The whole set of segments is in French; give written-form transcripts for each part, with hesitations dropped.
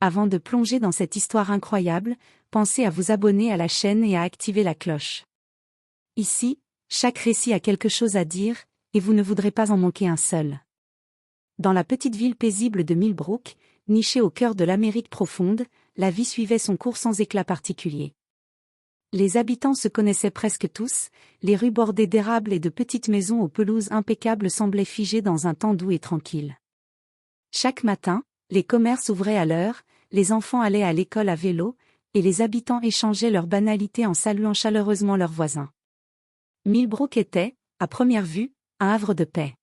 Avant de plonger dans cette histoire incroyable, pensez à vous abonner à la chaîne et à activer la cloche. Ici, chaque récit a quelque chose à dire, et vous ne voudrez pas en manquer un seul. Dans la petite ville paisible de Millbrook, nichée au cœur de l'Amérique profonde, la vie suivait son cours sans éclat particulier. Les habitants se connaissaient presque tous, les rues bordées d'érables et de petites maisons aux pelouses impeccables semblaient figées dans un temps doux et tranquille. Chaque matin, les commerces ouvraient à l'heure, les enfants allaient à l'école à vélo, et les habitants échangeaient leurs banalités en saluant chaleureusement leurs voisins. Millbrook était, à première vue, un havre de paix.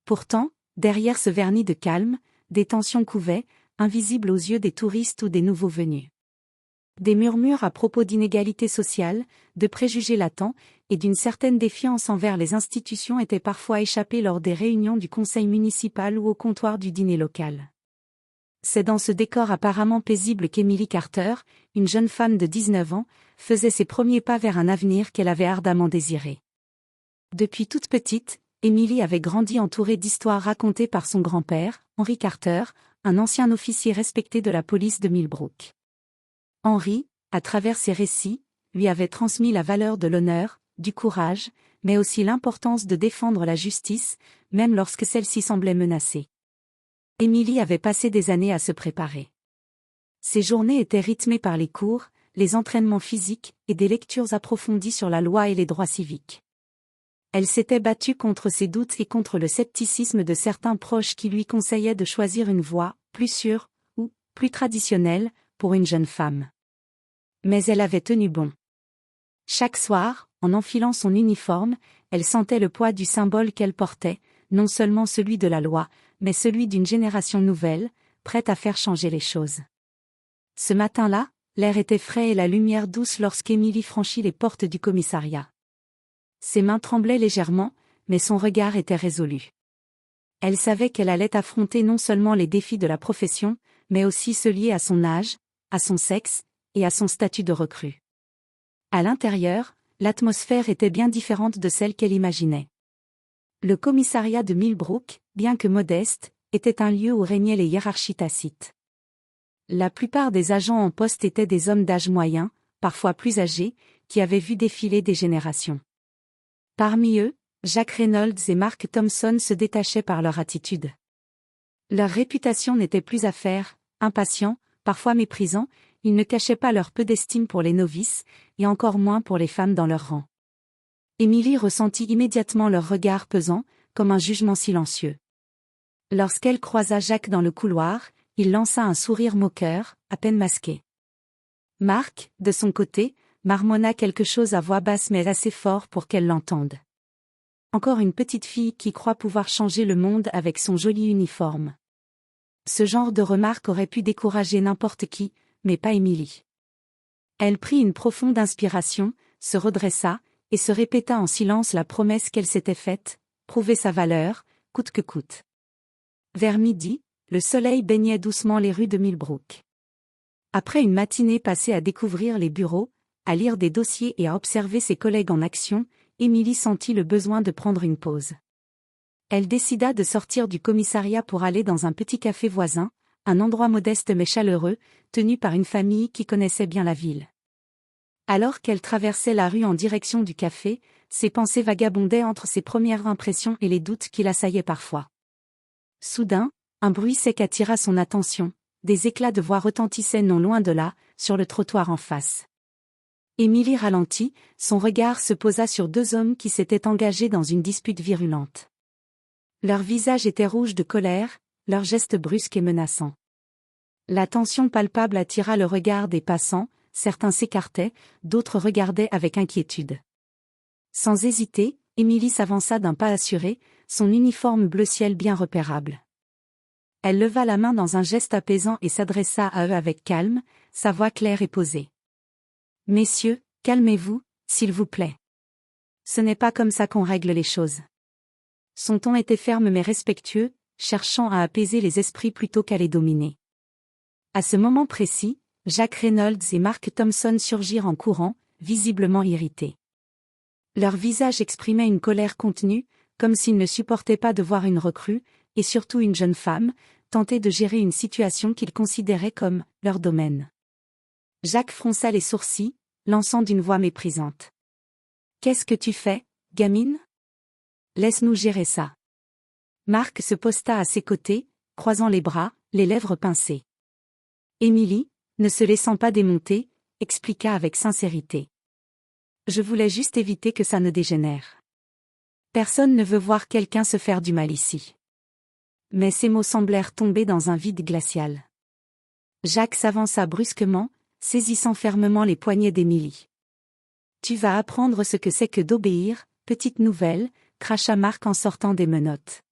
Pourtant, derrière ce vernis de calme, des tensions couvaient, invisibles aux yeux des touristes ou des nouveaux venus. Des murmures à propos d'inégalités sociales, de préjugés latents, et d'une certaine défiance envers les institutions étaient parfois échappés lors des réunions du conseil municipal ou au comptoir du dîner local. C'est dans ce décor apparemment paisible qu'Emily Carter, une jeune femme de 19 ans, faisait ses premiers pas vers un avenir qu'elle avait ardemment désiré. Depuis toute petite, Emily avait grandi entourée d'histoires racontées par son grand-père, Henry Carter, un ancien officier respecté de la police de Millbrook. Henry, à travers ses récits, lui avait transmis la valeur de l'honneur, du courage, mais aussi l'importance de défendre la justice, même lorsque celle-ci semblait menacée. Emily avait passé des années à se préparer. Ses journées étaient rythmées par les cours, les entraînements physiques et des lectures approfondies sur la loi et les droits civiques. Elle s'était battue contre ses doutes et contre le scepticisme de certains proches qui lui conseillaient de choisir une voie plus sûre ou plus traditionnelle pour une jeune femme. Mais elle avait tenu bon. Chaque soir, en enfilant son uniforme, elle sentait le poids du symbole qu'elle portait, non seulement celui de la loi, mais celui d'une génération nouvelle, prête à faire changer les choses. Ce matin-là, l'air était frais et la lumière douce lorsqu'Emily franchit les portes du commissariat. Ses mains tremblaient légèrement, mais son regard était résolu. Elle savait qu'elle allait affronter non seulement les défis de la profession, mais aussi ceux liés à son âge, à son sexe, et à son statut de recrue. À l'intérieur, l'atmosphère était bien différente de celle qu'elle imaginait. Le commissariat de Millbrook, bien que modeste, était un lieu où régnaient les hiérarchies tacites. La plupart des agents en poste étaient des hommes d'âge moyen, parfois plus âgés, qui avaient vu défiler des générations. Parmi eux, Jack Reynolds et Mark Thompson se détachaient par leur attitude. Leur réputation n'était plus à faire, impatients, parfois méprisants, ils ne cachaient pas leur peu d'estime pour les novices, et encore moins pour les femmes dans leur rang. Emily ressentit immédiatement leur regard pesant, comme un jugement silencieux. Lorsqu'elle croisa Jack dans le couloir, il lança un sourire moqueur, à peine masqué. Mark, de son côté, marmonna quelque chose à voix basse mais assez fort pour qu'elle l'entende. Encore une petite fille qui croit pouvoir changer le monde avec son joli uniforme. Ce genre de remarque aurait pu décourager n'importe qui, mais pas Emily. Elle prit une profonde inspiration, se redressa, et se répéta en silence la promesse qu'elle s'était faite, prouver sa valeur, coûte que coûte. Vers midi, le soleil baignait doucement les rues de Millbrook. Après une matinée passée à découvrir les bureaux, à lire des dossiers et à observer ses collègues en action, Emily sentit le besoin de prendre une pause. Elle décida de sortir du commissariat pour aller dans un petit café voisin, un endroit modeste mais chaleureux, tenu par une famille qui connaissait bien la ville. Alors qu'elle traversait la rue en direction du café, ses pensées vagabondaient entre ses premières impressions et les doutes qui l'assaillaient parfois. Soudain, un bruit sec attira son attention, des éclats de voix retentissaient non loin de là, sur le trottoir en face. Emily ralentit, son regard se posa sur deux hommes qui s'étaient engagés dans une dispute virulente. Leurs visages étaient rouges de colère, leurs gestes brusques et menaçants. La tension palpable attira le regard des passants, certains s'écartaient, d'autres regardaient avec inquiétude. Sans hésiter, Emily s'avança d'un pas assuré, son uniforme bleu ciel bien repérable. Elle leva la main dans un geste apaisant et s'adressa à eux avec calme, sa voix claire et posée. « Messieurs, calmez-vous, s'il vous plaît. Ce n'est pas comme ça qu'on règle les choses. » Son ton était ferme mais respectueux, cherchant à apaiser les esprits plutôt qu'à les dominer. À ce moment précis, Jack Reynolds et Mark Thompson surgirent en courant, visiblement irrités. Leur visage exprimait une colère contenue, comme s'ils ne supportaient pas de voir une recrue, et surtout une jeune femme, tentaient de gérer une situation qu'ils considéraient comme leur domaine. Jacques fronça les sourcils, lançant d'une voix méprisante. « Qu'est-ce que tu fais, gamine ? Laisse-nous gérer ça. » Marc se posta à ses côtés, croisant les bras, les lèvres pincées. Émilie, ne se laissant pas démonter, expliqua avec sincérité. « Je voulais juste éviter que ça ne dégénère. Personne ne veut voir quelqu'un se faire du mal ici. » Mais ces mots semblèrent tomber dans un vide glacial. Jacques s'avança brusquement, saisissant fermement les poignets d'Émilie. « Tu vas apprendre ce que c'est que d'obéir, petite nouvelle, » cracha Marc en sortant des menottes.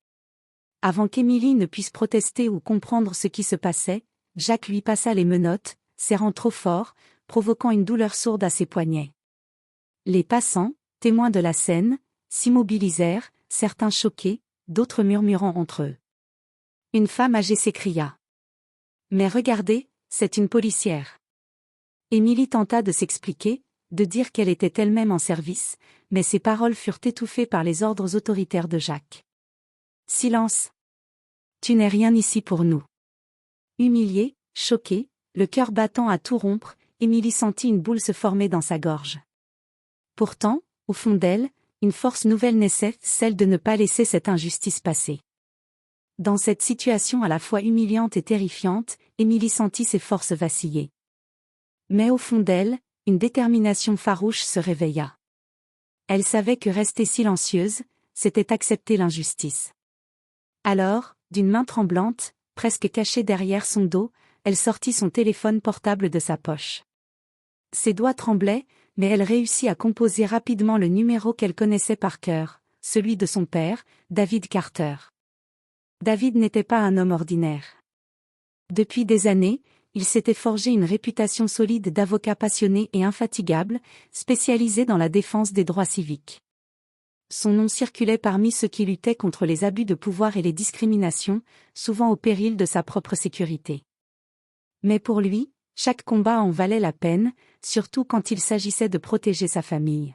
Avant qu'Émilie ne puisse protester ou comprendre ce qui se passait, Jacques lui passa les menottes, serrant trop fort, provoquant une douleur sourde à ses poignets. Les passants, témoins de la scène, s'immobilisèrent, certains choqués, d'autres murmurant entre eux. Une femme âgée s'écria. « Mais regardez, c'est une policière. » Émilie tenta de s'expliquer, de dire qu'elle était elle-même en service, mais ses paroles furent étouffées par les ordres autoritaires de Jacques. « Silence. Tu n'es rien ici pour nous. » Humiliée, choquée, le cœur battant à tout rompre, Émilie sentit une boule se former dans sa gorge. Pourtant, au fond d'elle, une force nouvelle naissait, celle de ne pas laisser cette injustice passer. Dans cette situation à la fois humiliante et terrifiante, Émilie sentit ses forces vaciller. Mais au fond d'elle, une détermination farouche se réveilla. Elle savait que rester silencieuse, c'était accepter l'injustice. Alors, d'une main tremblante, presque cachée derrière son dos, elle sortit son téléphone portable de sa poche. Ses doigts tremblaient, mais elle réussit à composer rapidement le numéro qu'elle connaissait par cœur, celui de son père, David Carter. David n'était pas un homme ordinaire. Depuis des années, il s'était forgé une réputation solide d'avocat passionné et infatigable, spécialisé dans la défense des droits civiques. Son nom circulait parmi ceux qui luttaient contre les abus de pouvoir et les discriminations, souvent au péril de sa propre sécurité. Mais pour lui, chaque combat en valait la peine, surtout quand il s'agissait de protéger sa famille.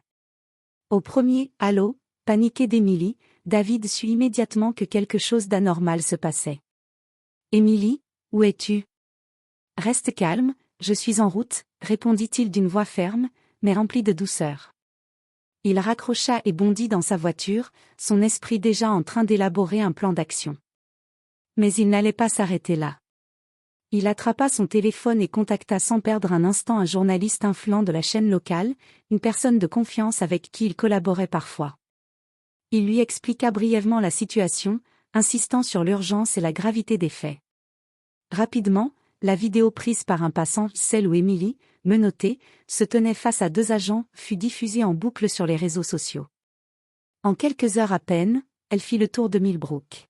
Au premier « Allô », paniqué d'Émilie, David sut immédiatement que quelque chose d'anormal se passait. « Émilie, où es-tu ? » « Reste calme, je suis en route, » répondit-il d'une voix ferme, mais remplie de douceur. Il raccrocha et bondit dans sa voiture, son esprit déjà en train d'élaborer un plan d'action. Mais il n'allait pas s'arrêter là. Il attrapa son téléphone et contacta sans perdre un instant un journaliste influent de la chaîne locale, une personne de confiance avec qui il collaborait parfois. Il lui expliqua brièvement la situation, insistant sur l'urgence et la gravité des faits. Rapidement, la vidéo prise par un passant, celle où Émilie, menottée, se tenait face à deux agents, fut diffusée en boucle sur les réseaux sociaux. En quelques heures à peine, elle fit le tour de Millbrook.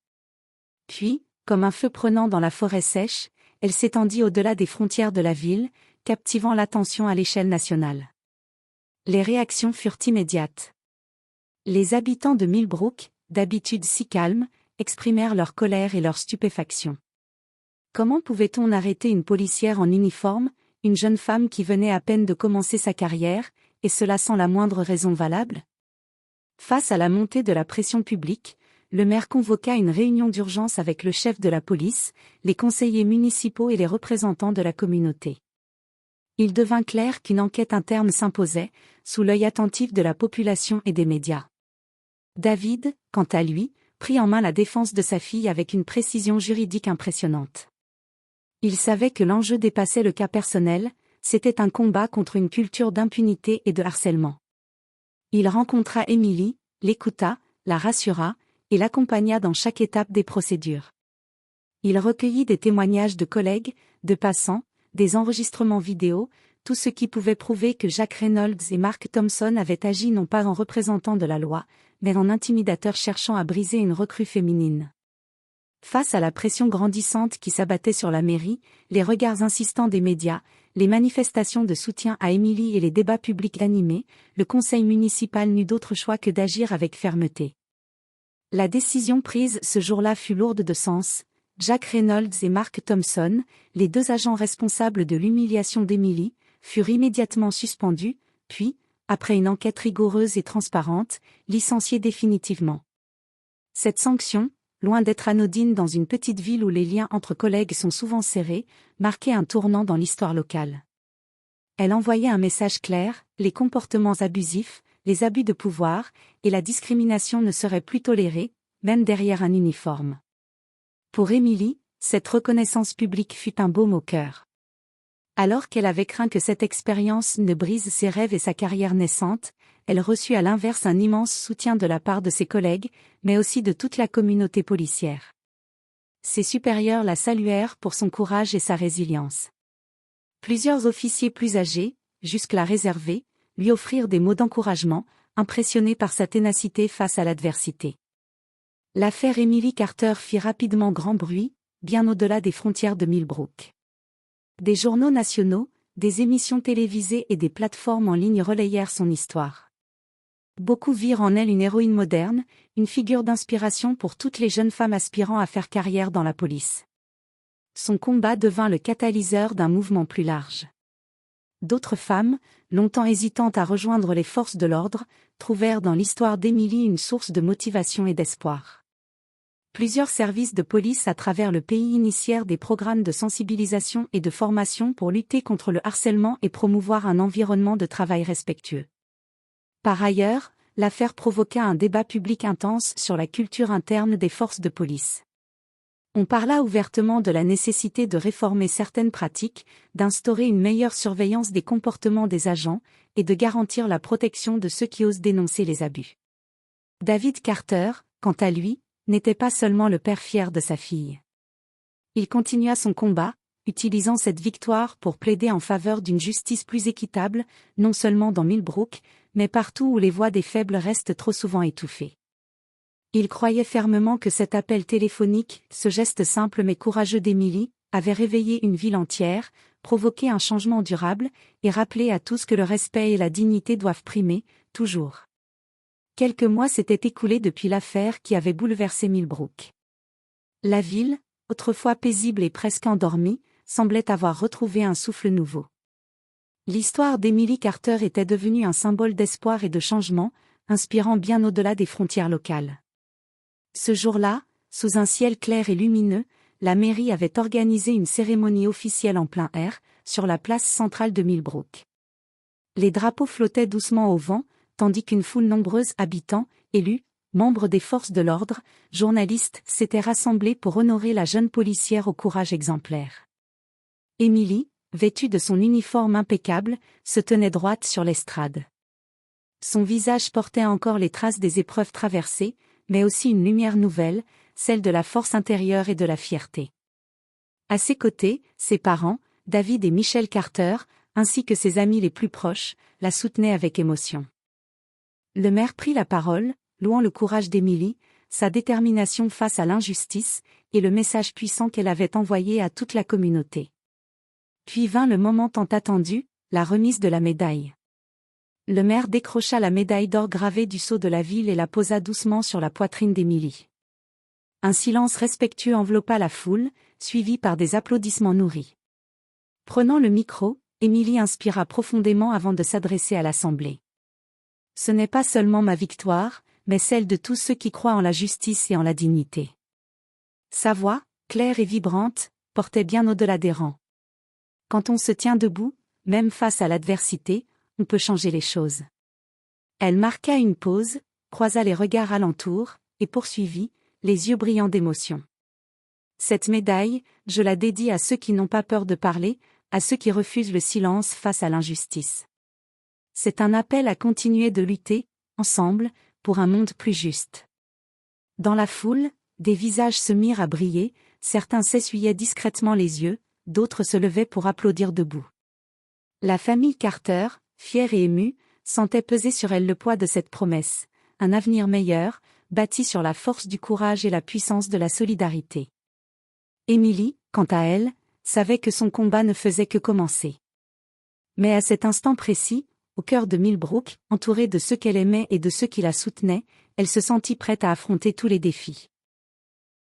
Puis, comme un feu prenant dans la forêt sèche, elle s'étendit au-delà des frontières de la ville, captivant l'attention à l'échelle nationale. Les réactions furent immédiates. Les habitants de Millbrook, d'habitude si calmes, exprimèrent leur colère et leur stupéfaction. Comment pouvait-on arrêter une policière en uniforme, une jeune femme qui venait à peine de commencer sa carrière, et cela sans la moindre raison valable ? Face à la montée de la pression publique, le maire convoqua une réunion d'urgence avec le chef de la police, les conseillers municipaux et les représentants de la communauté. Il devint clair qu'une enquête interne s'imposait, sous l'œil attentif de la population et des médias. David, quant à lui, prit en main la défense de sa fille avec une précision juridique impressionnante. Il savait que l'enjeu dépassait le cas personnel, c'était un combat contre une culture d'impunité et de harcèlement. Il rencontra Émilie, l'écouta, la rassura, et l'accompagna dans chaque étape des procédures. Il recueillit des témoignages de collègues, de passants, des enregistrements vidéo, tout ce qui pouvait prouver que Jacques Reynolds et Mark Thompson avaient agi non pas en représentants de la loi, mais en intimidateurs cherchant à briser une recrue féminine. Face à la pression grandissante qui s'abattait sur la mairie, les regards insistants des médias, les manifestations de soutien à Émilie et les débats publics animés, le conseil municipal n'eut d'autre choix que d'agir avec fermeté. La décision prise ce jour-là fut lourde de sens. Jacques Reynolds et Mark Thompson, les deux agents responsables de l'humiliation d'Émilie, furent immédiatement suspendus, puis, après une enquête rigoureuse et transparente, licenciés définitivement. Cette sanction, loin d'être anodine dans une petite ville où les liens entre collègues sont souvent serrés, marquait un tournant dans l'histoire locale. Elle envoyait un message clair: les comportements abusifs, les abus de pouvoir et la discrimination ne seraient plus tolérés, même derrière un uniforme. Pour Émilie, cette reconnaissance publique fut un baume au cœur. Alors qu'elle avait craint que cette expérience ne brise ses rêves et sa carrière naissante, elle reçut à l'inverse un immense soutien de la part de ses collègues, mais aussi de toute la communauté policière. Ses supérieurs la saluèrent pour son courage et sa résilience. Plusieurs officiers plus âgés, jusque-là réservés, lui offrirent des mots d'encouragement, impressionnés par sa ténacité face à l'adversité. L'affaire Emily Carter fit rapidement grand bruit, bien au-delà des frontières de Millbrook. Des journaux nationaux, des émissions télévisées et des plateformes en ligne relayèrent son histoire. Beaucoup virent en elle une héroïne moderne, une figure d'inspiration pour toutes les jeunes femmes aspirant à faire carrière dans la police. Son combat devint le catalyseur d'un mouvement plus large. D'autres femmes, longtemps hésitantes à rejoindre les forces de l'ordre, trouvèrent dans l'histoire d'Emily une source de motivation et d'espoir. Plusieurs services de police à travers le pays initièrent des programmes de sensibilisation et de formation pour lutter contre le harcèlement et promouvoir un environnement de travail respectueux. Par ailleurs, l'affaire provoqua un débat public intense sur la culture interne des forces de police. On parla ouvertement de la nécessité de réformer certaines pratiques, d'instaurer une meilleure surveillance des comportements des agents, et de garantir la protection de ceux qui osent dénoncer les abus. David Carter, quant à lui, n'était pas seulement le père fier de sa fille. Il continua son combat, utilisant cette victoire pour plaider en faveur d'une justice plus équitable, non seulement dans Millbrook, mais partout où les voix des faibles restent trop souvent étouffées. Il croyait fermement que cet appel téléphonique, ce geste simple mais courageux d'Emily, avait réveillé une ville entière, provoqué un changement durable, et rappelé à tous que le respect et la dignité doivent primer, toujours. Quelques mois s'étaient écoulés depuis l'affaire qui avait bouleversé Millbrook. La ville, autrefois paisible et presque endormie, semblait avoir retrouvé un souffle nouveau. L'histoire d'Emily Carter était devenue un symbole d'espoir et de changement, inspirant bien au-delà des frontières locales. Ce jour-là, sous un ciel clair et lumineux, la mairie avait organisé une cérémonie officielle en plein air, sur la place centrale de Millbrook. Les drapeaux flottaient doucement au vent, tandis qu'une foule nombreuse habitants, élus, membres des forces de l'ordre, journalistes s'étaient rassemblés pour honorer la jeune policière au courage exemplaire. Emily, vêtue de son uniforme impeccable, se tenait droite sur l'estrade. Son visage portait encore les traces des épreuves traversées, mais aussi une lumière nouvelle, celle de la force intérieure et de la fierté. À ses côtés, ses parents, David et Michelle Carter, ainsi que ses amis les plus proches, la soutenaient avec émotion. Le maire prit la parole, louant le courage d'Emily, sa détermination face à l'injustice, et le message puissant qu'elle avait envoyé à toute la communauté. Puis vint le moment tant attendu, la remise de la médaille. Le maire décrocha la médaille d'or gravée du sceau de la ville et la posa doucement sur la poitrine d'Emily. Un silence respectueux enveloppa la foule, suivi par des applaudissements nourris. Prenant le micro, Emily inspira profondément avant de s'adresser à l'Assemblée. Ce n'est pas seulement ma victoire, mais celle de tous ceux qui croient en la justice et en la dignité. Sa voix, claire et vibrante, portait bien au-delà des rangs. Quand on se tient debout, même face à l'adversité, on peut changer les choses. Elle marqua une pause, croisa les regards alentour, et poursuivit, les yeux brillants d'émotion. Cette médaille, je la dédie à ceux qui n'ont pas peur de parler, à ceux qui refusent le silence face à l'injustice. C'est un appel à continuer de lutter, ensemble, pour un monde plus juste. Dans la foule, des visages se mirent à briller, certains s'essuyaient discrètement les yeux, d'autres se levaient pour applaudir debout. La famille Carter, fière et émue, sentait peser sur elle le poids de cette promesse, un avenir meilleur, bâti sur la force du courage et la puissance de la solidarité. Emily, quant à elle, savait que son combat ne faisait que commencer. Mais à cet instant précis, au cœur de Millbrook, entourée de ceux qu'elle aimait et de ceux qui la soutenaient, elle se sentit prête à affronter tous les défis.